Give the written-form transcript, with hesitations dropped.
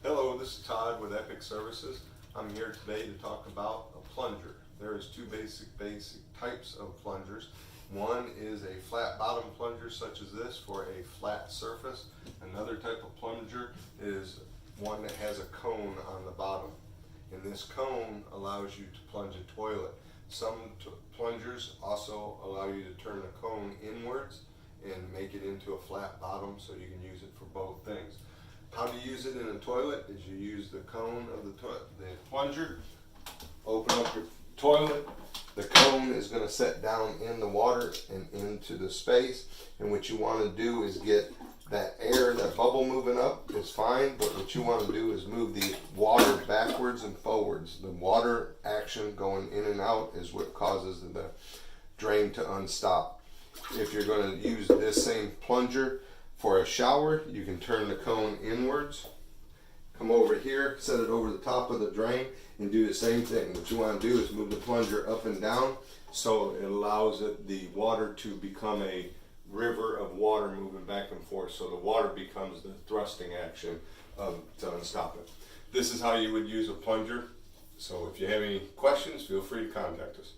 Hello, this is Todd with Epic Services. I'm here today to talk about a plunger. There is two basic types of plungers. One is a flat bottom plunger such as this for a flat surface. Another type of plunger is one that has a cone on the bottom. And this cone allows you to plunge a toilet. Some plungers also allow you to turn the cone inwards and make it into a flat bottom so you can use it for both things. How to use it in a toilet is you use the cone of the plunger, open up your toilet, the cone is going to set down in the water and into the space, and what you want to do is get that air, that bubble moving up is fine, but what you want to do is move the water backwards and forwards. The water action going in and out is what causes the drain to unstop. If you're going to use this same plunger for a shower, you can turn the cone inwards, come over here, set it over the top of the drain, and do the same thing. What you want to do is move the plunger up and down so it allows the water to become a river of water moving back and forth, so the water becomes the thrusting action to unstop it. This is how you would use a plunger. So if you have any questions, feel free to contact us.